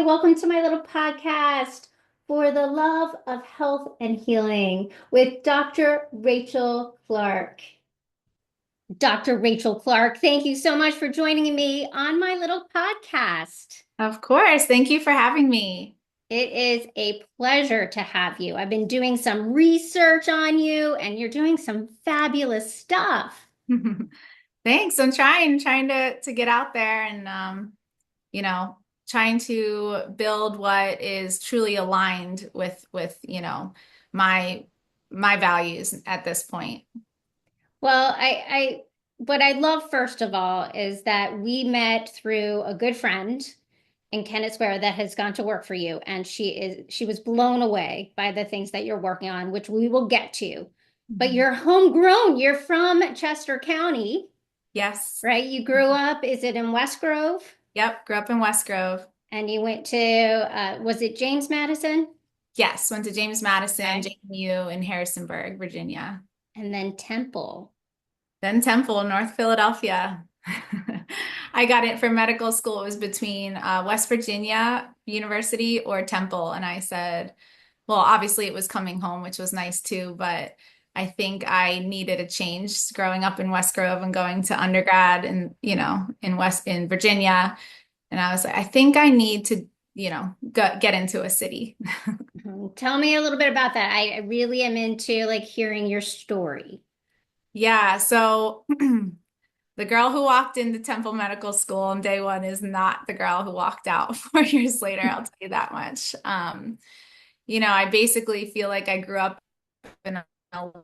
welcome to my little podcast for the love of health and healing with Dr. Rachael Clark. Dr. Rachael Clark, thank you so much for joining me on my little podcast. Of course. Thank you for having me. It is a pleasure to have you. I've been doing some research on you, and you're doing some fabulous stuff. Thanks. I'm trying to get out there and you know, trying to build what is truly aligned with my my values at this point. Well, what I love first of all is that we met through a good friend in Kennett Square that has gone to work for you, and she was blown away by the things that you're working on, which we will get to. But Mhm. you're homegrown. You're from Chester County, Yes. right? You grew up, is it in West Grove? Yep. Grew up in West Grove. And you went to, was it James Madison? Yes. Went to James Madison, Okay. JMU in Harrisonburg, Virginia. And then Temple. Then Temple, North Philadelphia. I got it for medical school. It was between West Virginia University or Temple. And I said, well, obviously it was coming home, which was nice too, but I think I needed a change growing up in West Grove and going to undergrad and, in Virginia. And I was like, I think I need to, get into a city. Tell me a little bit about that. I really am into like hearing your story. Yeah. So the girl who walked into Temple Medical School on day one is not the girl who walked out 4 years later. I'll tell you that much. I basically feel like I grew up in a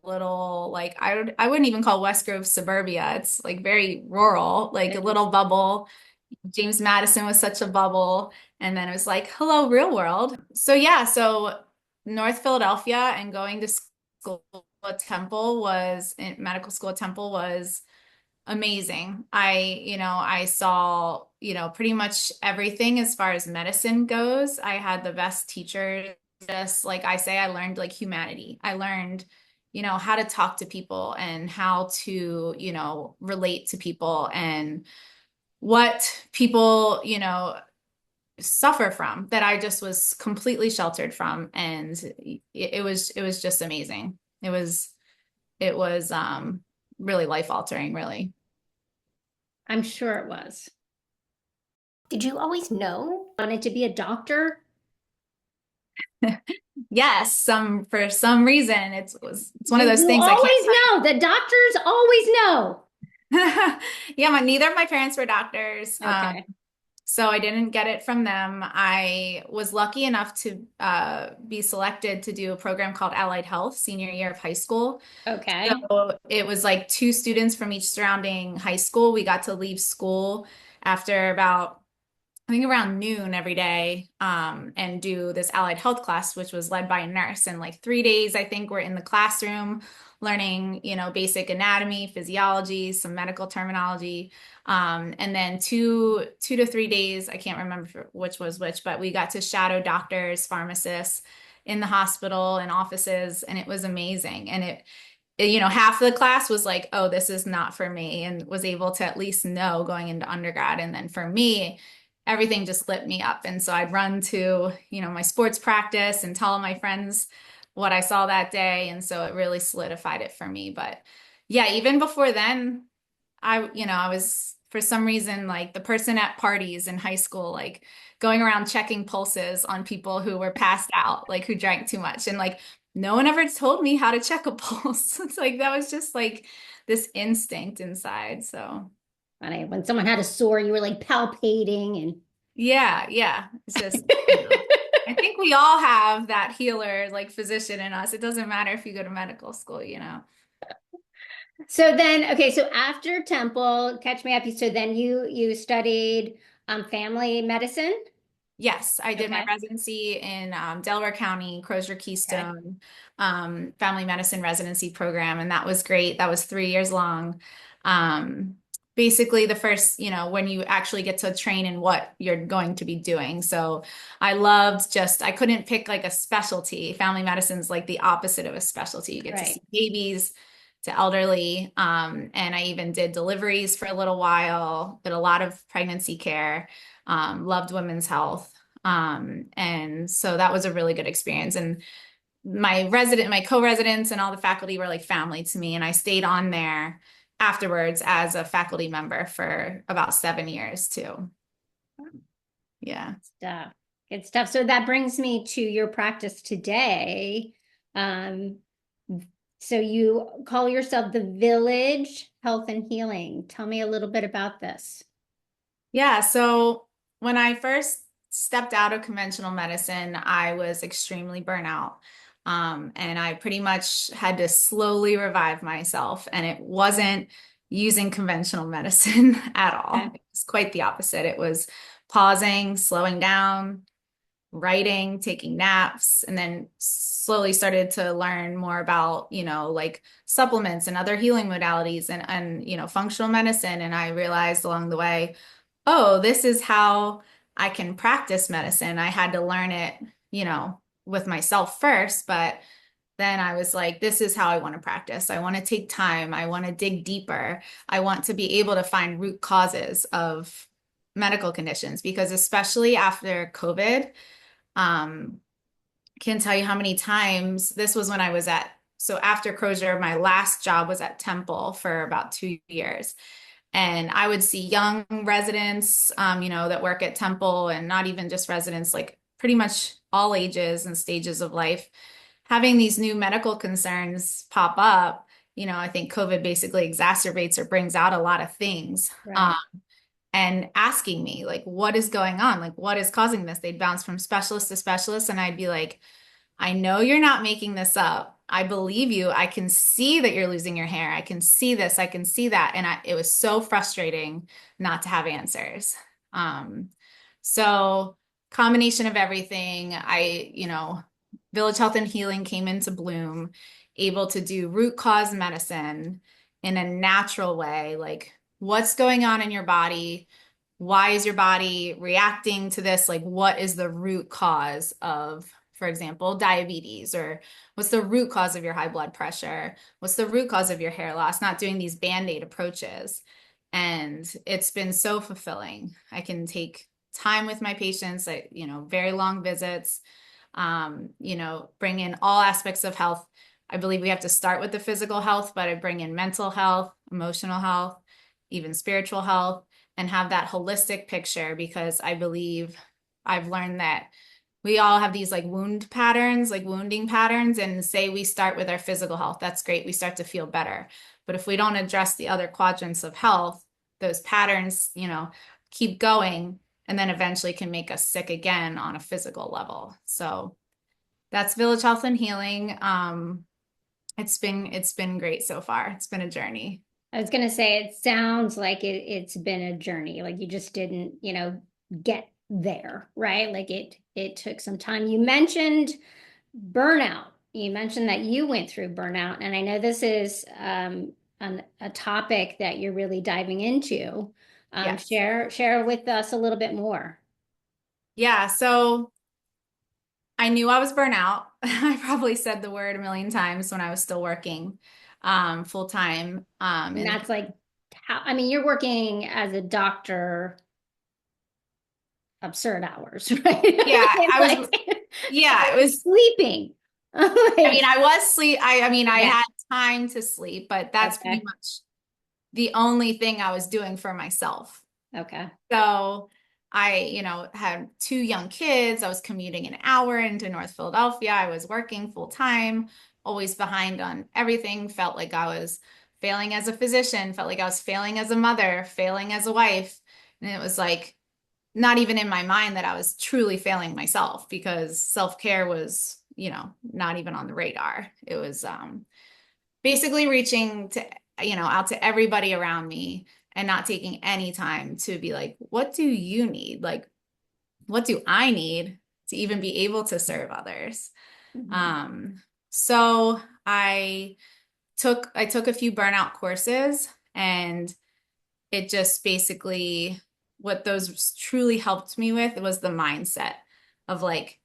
little like I wouldn't even call West Grove suburbia. It's like very rural, like a little bubble. James Madison was such a bubble, and then it was like, hello, real world. So yeah, so North Philadelphia and going to school at Temple was in medical school at Temple was amazing. I saw, pretty much everything as far as medicine goes. I had the best teachers. Just like I say, I learned like humanity. I learned, how to talk to people and how to, relate to people and what people, suffer from that I just was completely sheltered from. And it was just amazing. It was really life altering, really. I'm sure it was. Did you always know you wanted to be a doctor? Yes, for some reason it's one of those You things I can't always know. The doctors always know. tell. Yeah, neither of my parents were doctors. Okay. So I didn't get it from them. I was lucky enough to be selected to do a program called Allied Health senior year of high school. Okay. So it was like two students from each surrounding high school. We got to leave school after about I think around noon every day, and do this allied health class, which was led by a nurse. And like 3 days, I think we're in the classroom learning, basic anatomy, physiology, some medical terminology. And then two to 3 days, I can't remember which was which, but we got to shadow doctors, pharmacists in the hospital and offices, and it was amazing. And half of the class was like, oh, this is not for me, and was able to at least know going into undergrad. And then for me, everything just lit me up. And so I'd run to, my sports practice and tell all my friends what I saw that day. And so it really solidified it for me. But yeah, even before then, I was for some reason like the person at parties in high school, like going around checking pulses on people who were passed out, like who drank too much. And like no one ever told me how to check a pulse. It's like that was just like this instinct inside. So Funny. When someone had a sore, you were like palpating and yeah. It's just, I think we all have that healer, like physician in us. It doesn't matter if you go to medical school. so then okay, so after Temple, catch me up. So then you studied family medicine. Yes, I did my Okay. residency in Delaware County, Crozier Okay. Keystone, family medicine residency program, and that was great. That was 3 years long. Um, Basically, the first, when you actually get to train in what you're going to be doing. So I couldn't pick like a specialty. Family medicine's like the opposite of a specialty. You get to see Right. babies to elderly, and I even did deliveries for a little while, did a lot of pregnancy care. Loved women's health. And so that was a really good experience. And my co-residents and all the faculty were like family to me. And I stayed on there afterwards as a faculty member for about 7 years too. Yeah. Stuff. Good stuff. So that brings me to your practice today. Um, so you call yourself the Village Health and Healing. Tell me a little bit about this. Yeah. So when I first stepped out of conventional medicine, I was extremely burnout. And I pretty much had to slowly revive myself. And it wasn't using conventional medicine at all. Okay. It was quite the opposite. It was pausing, slowing down, writing, taking naps, and then slowly started to learn more about, like supplements and other healing modalities and functional medicine. And I realized along the way, oh, this is how I can practice medicine. I had to learn it, with myself first, but then I was like, this is how I want to practice. I want to take time. I want to dig deeper. I want to be able to find root causes of medical conditions because especially after COVID, um, can't tell you how many times this was when I was so after Crozier, my last job was at Temple for about 2 years. And I would see young residents, that work at Temple and not even just residents, like pretty much all ages and stages of life, having these new medical concerns pop up. I think COVID basically exacerbates or brings out a lot of things. Right. And asking me, like, what is going on? Like, what is causing this? They'd bounce from specialist to specialist. And I'd be like, I know you're not making this up. I believe you. I can see that you're losing your hair. I can see this. I can see that. And it was so frustrating not to have answers. Um, so combination of everything, Village Health and Healing came into bloom, able to do root cause medicine in a natural way, like what's going on in your body? Why is your body reacting to this? Like, what is the root cause of, for example, diabetes? Or what's the root cause of your high blood pressure? What's the root cause of your hair loss? Not doing these band-aid approaches. And it's been so fulfilling. I can take time with my patients, very long visits, bring in all aspects of health. I believe we have to start with the physical health, but I bring in mental health, emotional health, even spiritual health, and have that holistic picture because I believe I've learned that we all have these like wounding patterns, and say we start with our physical health. That's great. We start to feel better. But if we don't address the other quadrants of health, those patterns, keep going and then eventually can make us sick again on a physical level. So that's Village Health and Healing. It's been great so far. It's been a journey. I was going to say, it sounds like it's been a journey. Like you just didn't, get there, right? Like it took some time. You mentioned burnout. You mentioned that you went through burnout, and I know this is a topic that you're really diving into. Yes. Share with us a little bit more. Yeah. So I knew I was burnt out. I probably said the word a million times when I was still working full time. And that's like how, I mean, you're working as a doctor absurd hours, right? Yeah, It's I was, like yeah, it you're was, sleeping. I mean, Like, I was sleep. I mean, I yeah. had time to sleep, but that's pretty Okay. much the only thing I was doing for myself. Okay. So I, had two young kids. I was commuting an hour into North Philadelphia. I was working full time, always behind on everything. Felt like I was failing as a physician, felt like I was failing as a mother, failing as a wife. And it was like not even in my mind that I was truly failing myself because self-care was, not even on the radar. It was basically reaching to, out to everybody around me and not taking any time to be like, what do you need? Like, what do I need to even be able to serve others? Mhm. Um, so I took a few burnout courses, and it just basically what those truly helped me with was the mindset of like,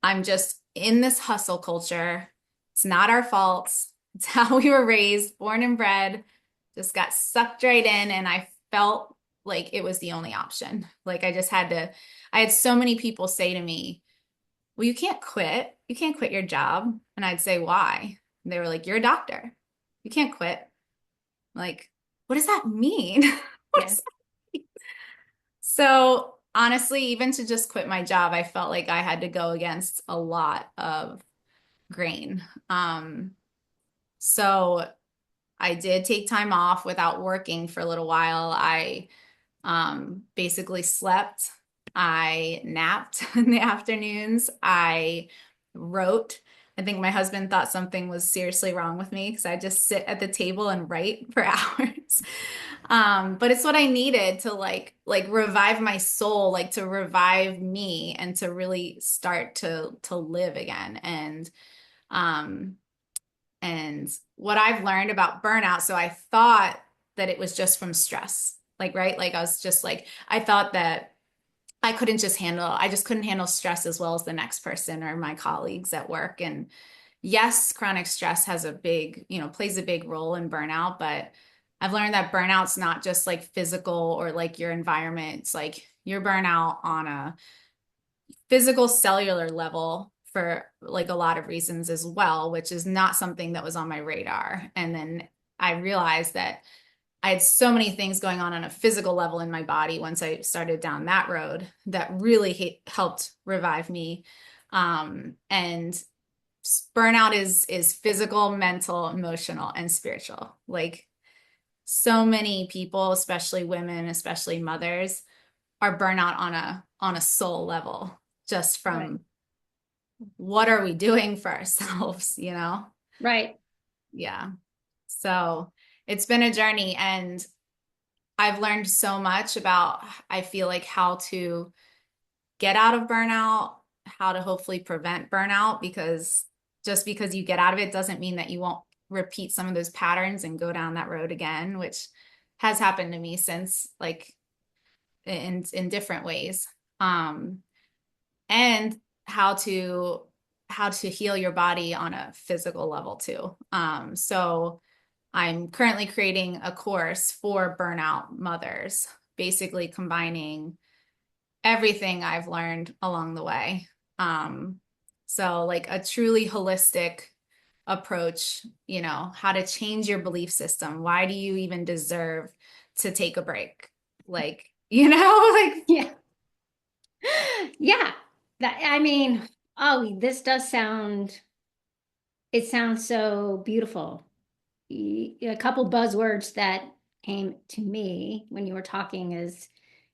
I'm just in this hustle culture. It's not our fault. It's how we were raised, born and bred, just got sucked right in. And I felt like it was the only option. Like I had so many people say to me, well, you can't quit. You can't quit your job. And I'd say, why? And they were like, you're a doctor. You can't quit. Like, what does that mean? What Yeah. does that mean? So honestly, even to just quit my job, I felt like I had to go against a lot of grain. So I did take time off without working for a little while. I basically slept. I napped in the afternoons. I wrote. I think my husband thought something was seriously wrong with me because I just sit at the table and write for hours. But it's what I needed to like revive my soul, like to revive me and to really start to live again. Um and what I've learned about burnout, so I thought that it was just from stress. Like, right? Like I was just like, I thought that I just couldn't handle stress as well as the next person or my colleagues at work. And yes, chronic stress has a big, plays a big role in burnout, but I've learned that burnout's not just like physical or like your environment. It's like your burnout on a physical cellular level for like a lot of reasons as well, which is not something that was on my radar. And then I realized that I had so many things going on a physical level in my body once I started down that road that really helped revive me. And burnout is physical, mental, emotional, and spiritual. Like so many people, especially women, especially mothers, are burnout on a soul level, just Right. from what are we doing for ourselves, you know? Right. Yeah. So it's been a journey, and I've learned so much about, I feel like, how to get out of burnout, how to hopefully prevent burnout, because just because you get out of it doesn't mean that you won't repeat some of those patterns and go down that road again, which has happened to me since, like in different ways. Um, and how to heal your body on a physical level too. So I'm currently creating a course for burnout mothers, basically combining everything I've learned along the way. Um, so like a truly holistic approach, how to change your belief system. Why do you even deserve to take a break? Like, like Yeah. Yeah. I mean, oh, this does sound, it sounds so beautiful. A couple buzzwords that came to me when you were talking is,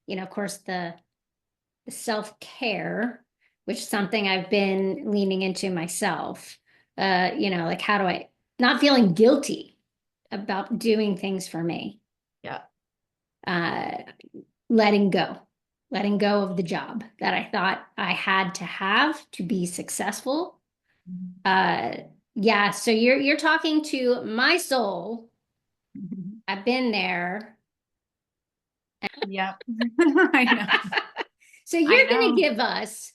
of course, the self-care, which is something I've been leaning into myself. Like how do I not feeling guilty about doing things for me? yeah. Uh, letting go, letting go of the job that I thought I had to have to be successful. Uh, yeah, so you're talking to my soul. I've been there. Yep. I know. So I you're going to know. give us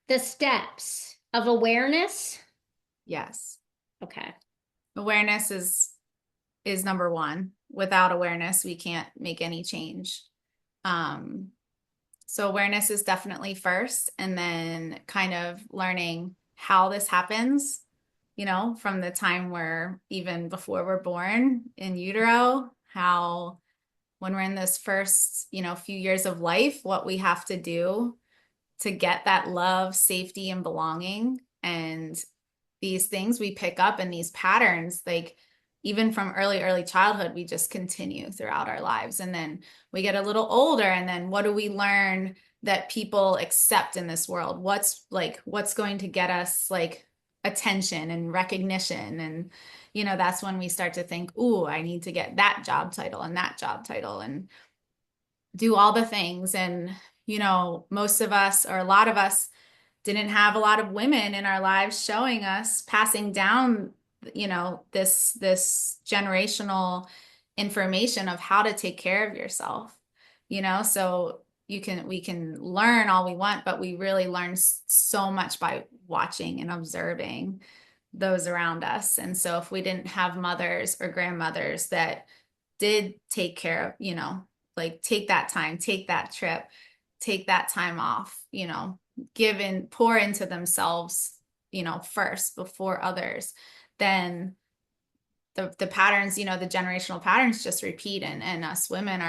the steps of awareness. Yes. Okay. Awareness is number one. Without awareness, we can't make any change. Um, so awareness is definitely first, and then kind of learning how this happens, from the time we're even before we're born in utero, how when we're in this first, few years of life, what we have to do to get that love, safety, and belonging. And these things we pick up in these patterns, like even from early childhood, we just continue throughout our lives. And then we get a little older, and then what do we learn that people accept in this world? What's going to get us like attention and recognition? And, that's when we start to think, ooh, I need to get that job title and that job title and do all the things. And, most of us, or a lot of us, didn't have a lot of women in our lives showing us, passing down, this generational information of how to take care of yourself, so we can learn all we want, but we really learn so much by watching and observing those around us. And so if we didn't have mothers or grandmothers that did take care of, like take that time, take that trip, take that time off, pour into themselves, first before others, then the patterns, the generational patterns just repeat, and us women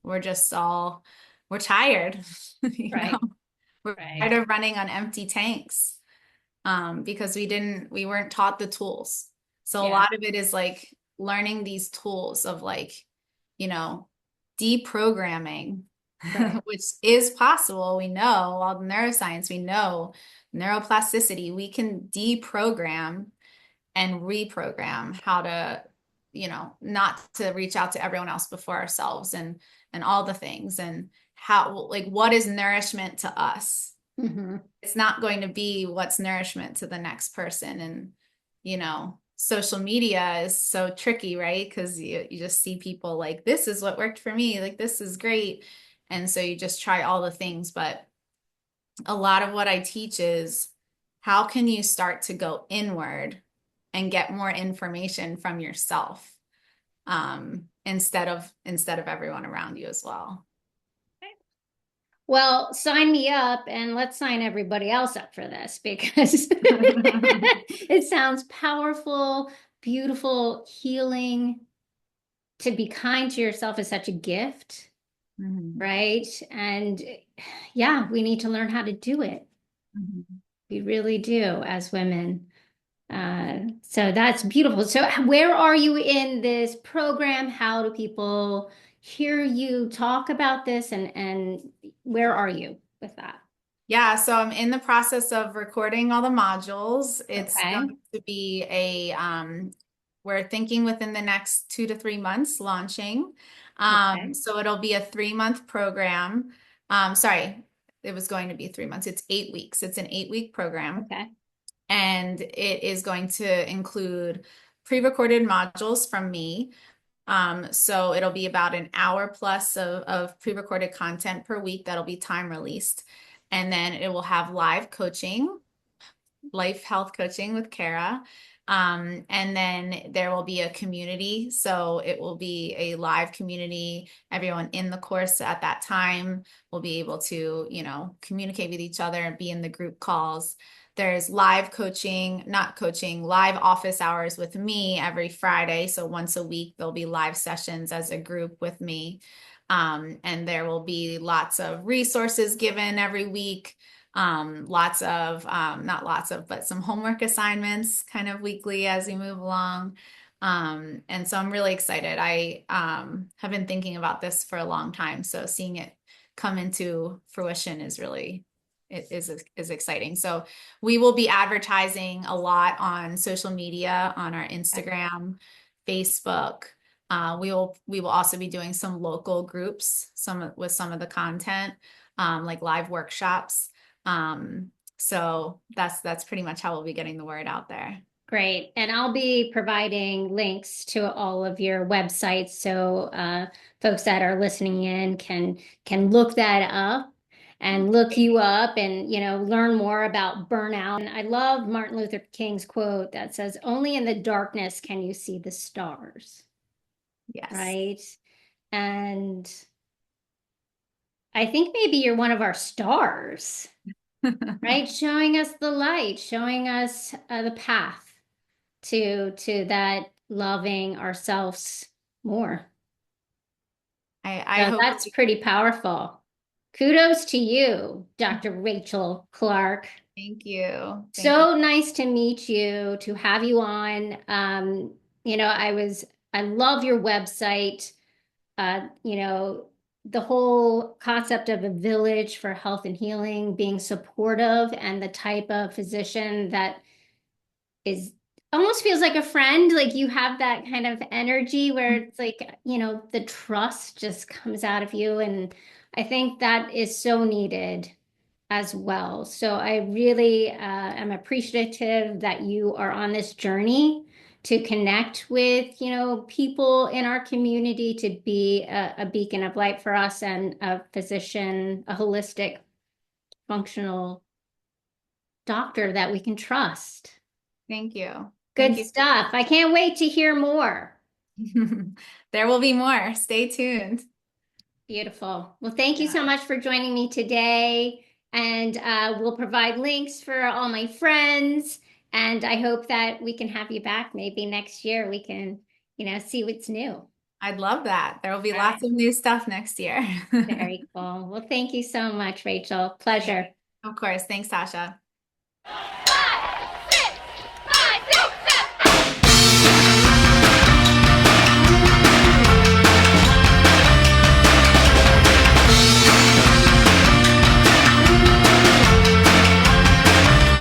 we're just all we're tired, Right, we're right, tired of running on empty tanks, because we weren't taught the tools. So a yeah, lot of it is like learning these tools of like, you know, deprogramming, right. which is possible. We know all the neuroscience, we know neuroplasticity, we can deprogram and reprogram how to, not to reach out to everyone else before ourselves, and all the things, and how, like, what is nourishment to us? Hmm. It's not going to be what's nourishment to the next person. And, social media is so tricky, right? Because you just see people like, this is what worked for me, like, this is great. And so you just try all the things. But a lot of what I teach is how can you start to go inward and get more information from yourself, instead of everyone around you as well. Well, sign me up and let's sign everybody else up for this because it sounds powerful, beautiful, healing. To be kind to yourself is such a gift, Mhm. right? And yeah, we need to learn how to do it. Mhm. We really do as women. So that's beautiful. So, where are you in this program? How do people hear you talk about this? And where are you with that? Yeah, so I'm in the process of recording all the modules. It's Okay. going to be we're thinking within the next 2 to 3 months launching. Okay. So it'll be a 3 month program. Sorry, it was going to be 3 months. It's 8 weeks. It's an 8 week program. Okay. And it is going to include pre-recorded modules from me. So it'll be about an hour plus of pre-recorded content per week that'll be time released. And then it will have live coaching, life health coaching with Kara. And then there will be a community. So it will be a live community. Everyone in the course at that time will be able to, communicate with each other and be in the group calls. There's live coaching, not coaching, live office hours with me every Friday. So once a week, there'll be live sessions as a group with me. And there will be lots of resources given every week, not lots of, but some homework assignments kind of weekly as we move along. And so I'm really excited. I have been thinking about this for a long time. So seeing it come into fruition is exciting. So we will be advertising a lot on social media, on our Instagram, Facebook. We will also be doing some local groups, with some of the content, like live workshops. So that's pretty much how we'll be getting the word out there. Great. And I'll be providing links to all of your websites so folks that are listening in can look that up and look you up and learn more about burnout. And I love Martin Luther King's quote that says, "Only in the darkness can you see the stars." Yes. Right? And I think maybe you're one of our stars, right? Showing us the light, showing us the path to that loving ourselves more. I So hope that's pretty powerful. Kudos to you, Dr. Rachael Clark. thank you. Thank you. So nice to meet you, to have you on. I love your website. The whole concept of a village for health and healing, being supportive, and the type of physician that is almost feels like a friend. Like you have that kind of energy where it's like, the trust just comes out of you. And I think that is so needed as well. So I really am appreciative that you are on this journey to connect with, people in our community, to be a beacon of light for us and a physician, a holistic, functional doctor that we can trust. Thank you. Good Thank you. stuff. I can't wait to hear more. There will be more. Stay tuned. Beautiful. Well, thank you Yeah. so much for joining me today. And we'll provide links for all my friends. And I hope that we can have you back maybe next year. We can, see what's new. I'd love that. There will be All lots right. of new stuff next year. Very cool. Well, thank you so much, Rachel. Pleasure. Of course. Thanks, Tasha.